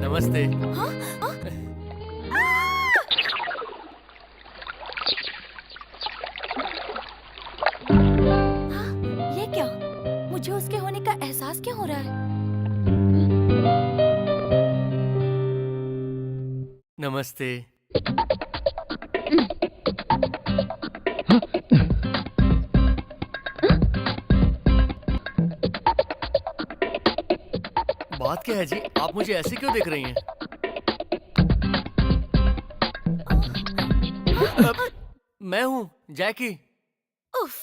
नमस्ते। हाँ? ये क्या? मुझे उसके होने का एहसास क्यों हो रहा है? नमस्ते। बात क्या है जी? आप मुझे ऐसे क्यों देख रही हैं? मैं हूँ जैकी। उफ,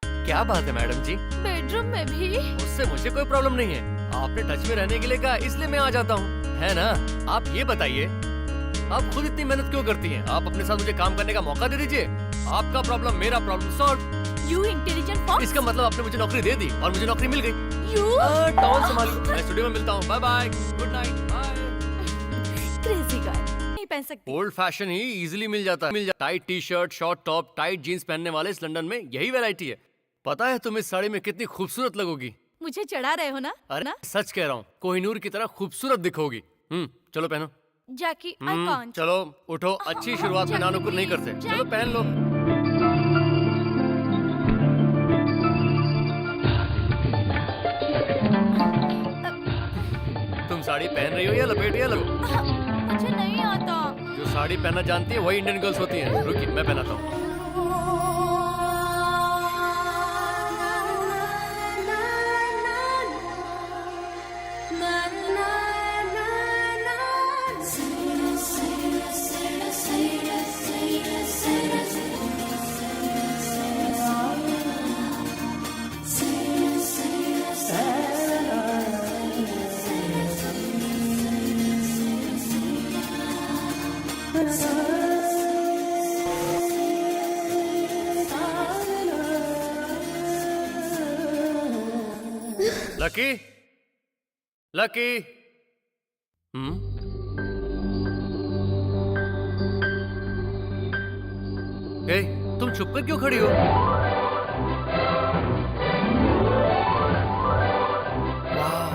क्या बात है मैडम जी? बेडरूम में भी? उससे मुझे कोई प्रॉब्लम नहीं है। आपने टच में रहने के लिए कहा, इसलिए मैं आ जाता हूँ, है ना? आप ये बताइए, आप खुद इतनी मेहनत क्यों करती हैं? आप अपने साथ मुझे काम करने का मौका दे दीजिए। आपका प्रॉब्लम मेरा problem solve. You intelligent fox? इसका मतलब आपने मुझे नौकरी दे दी और मुझे नौकरी मिल गई। You? टॉन संभालिए। मैं स्टूडियो में मिलता हूँ। Bye bye, good night, bye. Crazy guy. नहीं पहन सकती। ओल्ड फैशन ही इजीली मिल जाता है। Tight T shirt, short top, tight jeans पहनने वाले इस लंदन में यही वैरायटी है। पता है तुम इस साड़ी में कितनी खूबसूरत लगोगी। मुझे चढ़ा रहे हो ना? अरे ना? सच कह रहा हूँ, कोहिनूर की तरह खूबसूरत दिखोगी। चलो पहनो। Jackie, I can't. चलो उठो। अच्छी शुरुआत में नानुकुर नहीं करते। चलो पहन लो। तुम साड़ी पहन रही हो या लपेट या लगो? मुझे नहीं आता। जो साड़ी पहनना जानती है वही इंडियन गर्ल्स होती हैं। रुकिए मैं पहनाता हूँ। Lucky, lucky. ए, तुम चुप कर क्यों खड़ी हो? वाह,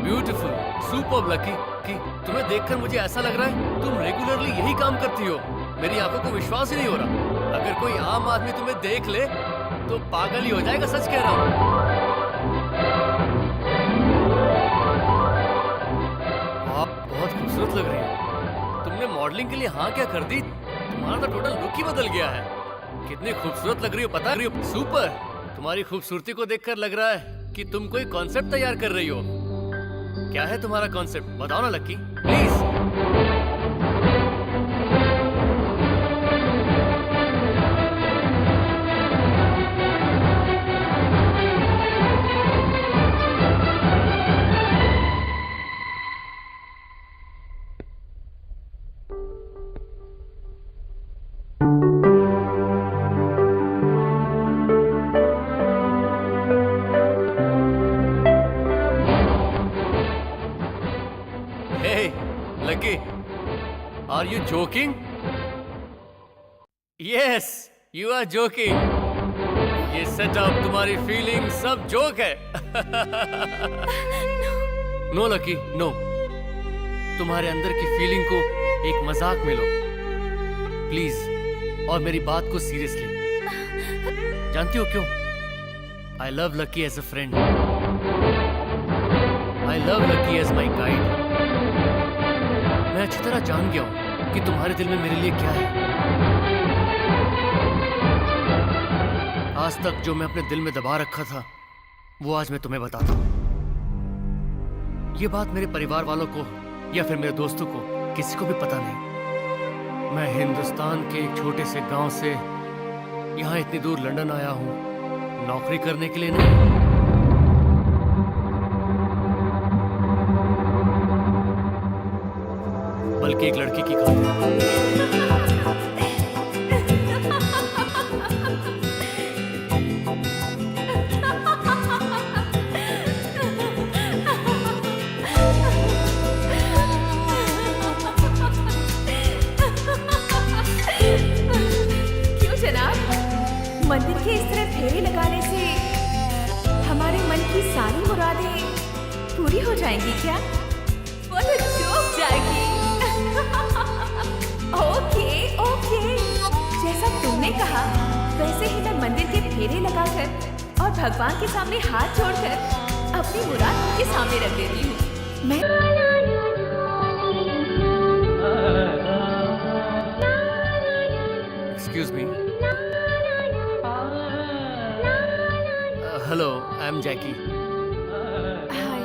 ब्यूटीफुल, सुपर्ब लकी। तुम्हें देखकर मुझे ऐसा लग रहा है तुम रेगुलरली यही काम करती हो। मेरी आंखों को विश्वास ही नहीं हो रहा। अगर कोई आम आदमी तुम्हें देख ले तो पागल ही हो जाएगा। सच कह रहा हूँ। बहुत खूबसूरत लग रही है। तुमने मॉडलिंग के लिए हाँ क्या कर दी? तुम्हारा तो टोटल लुक ही बदल गया है। कितनी खूबसूरत लग रही हो पता है? सुपर। तुम्हारी खूबसूरती को देखकर लग रहा है कि तुम कोई कॉन्सेप्ट तैयार कर रही हो। क्या है तुम्हारा कॉन्सेप्ट? बताओ ना Lucky, please. Lucky, are you joking? Yes, you are joking. ये सेटअप, तुम्हारी फीलिंग सब जोक है। No Lucky, no. तुम्हारे अंदर की फीलिंग को एक मजाक में लो प्लीज, और मेरी बात को सीरियसली। जानती हो क्यों? I love Lucky as a friend. I love Lucky as my guide. मैं अच्छी तरह जान गया हूं कि तुम्हारे दिल में मेरे लिए क्या है। आज तक जो मैं अपने दिल में दबा रखा था वो आज मैं तुम्हें बताता हूं। ये बात मेरे परिवार वालों को या फिर मेरे दोस्तों को किसी को भी पता नहीं। मैं हिंदुस्तान के एक छोटे से गांव से यहाँ इतनी दूर लंदन आया हूँ नौकरी करने के लिए नहीं, बल्कि एक लड़की की खातिर। क्यों जनाब? मंदिर के इस तरह फेरे लगाने से हमारे मन की सारी मुरादें पूरी हो जाएंगी क्या? मैंने कहा वैसे ही मैं मंदिर के फेरे लगाकर और भगवान के सामने हाथ जोड़कर अपनी मुराद उनके सामने रख देती हूँ। मैं excuse me. Hello, I am Jackie. Hi,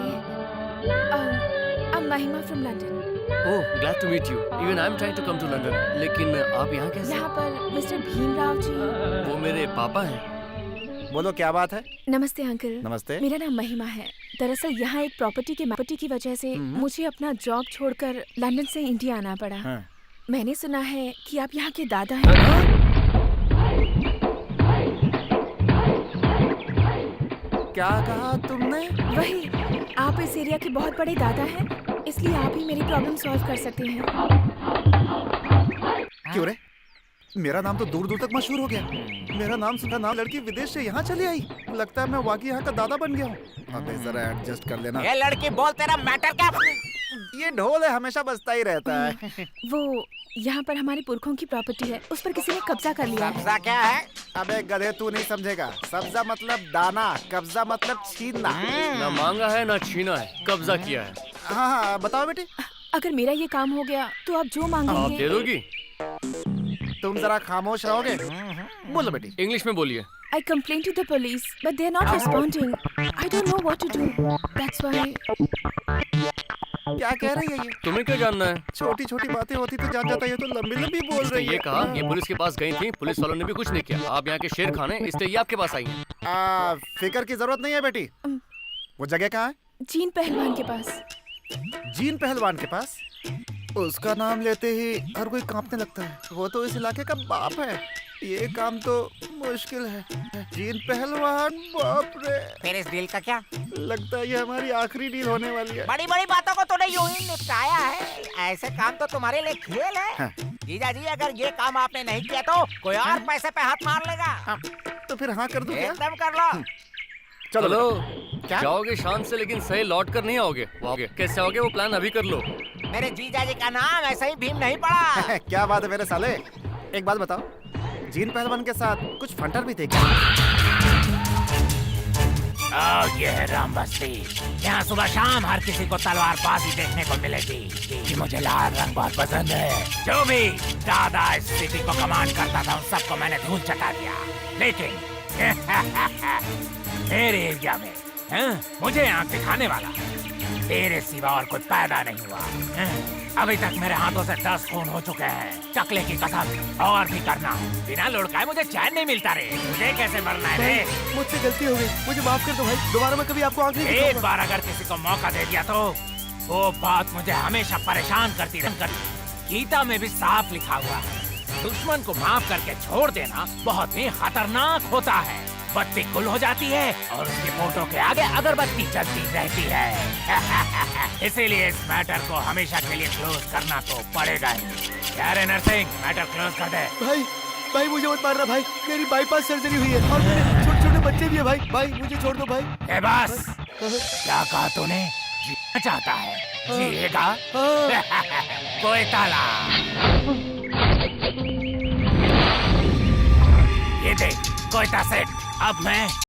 I'm Mahima from London। Oh, glad to meet you. Even I am trying to come to London. लेकिन आप यहाँ कैसे? यहाँ पर मिस्टर भीमराव जी। वो मेरे पापा हैं। बोलो क्या बात है? नमस्ते अंकल। नमस्ते। मेरा नाम महिमा है। दरअसल यहाँ एक प्रॉपर्टी की वजह से मुझे अपना जॉब छोड़कर लंदन से इंडिया आना पड़ा। हाँ। मैंने सुना है कि आप यहाँ के दादा हैं। क्या कहा तुमने? वही, आप इस एरिया के बहुत बड़े दादा हैं, इसलिए आप ही मेरी प्रॉब्लम सॉल्व कर सकते हैं। क्यों रे? मेरा नाम तो दूर दूर तक मशहूर हो गया। मेरा नाम सुना नाम लड़की विदेश से यहाँ चली आई। लगता है मैं वाकई यहाँ का दादा बन गया हूँ। अबे जरा एडजस्ट कर लेना। ये लड़की बोल, तेरा मैटर क्या? ये ढोल है, हमेशा बजता ही रहता है। वो यहाँ पर हमारे पुरखों की प्रॉपर्टी है, उस पर किसी ने कब्जा कर लिया है। कब्जा क्या है? अबे गधे, तू नहीं समझेगा। सब्जा मतलब दाना, कब्जा मतलब छीनना। ना मांगा है ना छीना है, कब्जा किया है। हाँ हाँ, बताओ बेटी। अगर मेरा ये काम हो गया तो आप जो आप मांगेंगे। दे दोगी? तुम जरा खामोश रहोगे? बोलो बेटी। इंग्लिश में बोलिए। I complained to the police, but they're not responding. I don't know what to do. That's why. क्या कह रही है ये? तुम्हें क्या जानना है? छोटी छोटी बातें होती तो जान जाता, ये तो लंबी लंबी बोल उसने रही ये है। कहा ये पुलिस के पास गई थी, पुलिस वालों ने भी कुछ नहीं किया। आप यहाँ के शेर खान हैं, इसलिए ये आपके पास आई हैं। फिकर की जरूरत नहीं है बेटी। वो जगह कहाँ है? जीन पहलवान के पास। जीन पहलवान के पास? उसका नाम लेते ही हर कोई कांपने लगता है। वो तो इस इलाके का बाप है। ये काम तो मुश्किल है। जीन पहलवान, बाप रे। फिर इस डील का क्या? लगता है ये हमारी आखिरी डील होने वाली है। बड़ी बड़ी बातों को तूने यूं ही निपटाया है। ऐसे काम तो तुम्हारे लिए खेल है। हाँ। जीजा जी, अगर ये काम आपने नहीं किया तो कोई और पैसे पे हाथ मार लेगा। हाँ, तो फिर हाँ कर दूं क्या? एकदम कर लो। चलो, क्या? जाओगे शान से, लेकिन सही लौट कर नहीं आओगे। वो आओगे कैसे आओगे, वो प्लान अभी कर लो। मेरे जीजा जी का नाम ऐसे ही भीम नहीं पड़ा। क्या बात है मेरे साले। एक बात बताओ, जीन पहलवान के साथ कुछ फंटर भी थे क्या? ये है राम बस्ती। यहाँ सुबह शाम हर किसी को तलवारबाजी देखने को मिलेगी। कि मुझे लाल रंग बहुत पसंद है। जो भी दादा इस सिटी को कमांड करता था, उन सबको मैंने धूल चटा दिया। लेकिन मेरे एरिया में मुझे आंख दिखाने वाला तेरे सिवा और कोई पैदा नहीं हुआ। अभी तक मेरे हाथों से 10 खून हो चुके हैं। टकले की कसम और भी करना। बिना लुढ़काए मुझे चैन नहीं मिलता रे। मुझे कैसे मरना है रे? मुझसे गलती हो गई, मुझे माफ कर दो भाई। दोबारा मैं कभी आपको आंख नहीं एक दिखाऊंगा। बार अगर किसी को मौका दे दिया तो वो बात मुझे हमेशा परेशान करती रहती। गीता में भी साफ लिखा हुआ है, दुश्मन को माफ करके छोड़ देना बहुत ही खतरनाक होता है। बत्ती गुल हो जाती है और उसकी फोटो के आगे अगरबत्ती जलती रहती है। इसीलिए इस मैटर को हमेशा के लिए क्लोज करना तो पड़ेगा ही। यार नरसिंह, मैटर क्लोज कर दे। भाई भाई मुझे मत मारना भाई, मेरी बाईपास सर्जरी हुई है और मेरे छोटे छोटे बच्चे भी है भाई। भाई मुझे छोड़ दो भाई। ए बस, क्या कहा तूने? जीना चाहता है? जिएगा? कोई ताला। ये देख, कोई सेट। अब मैं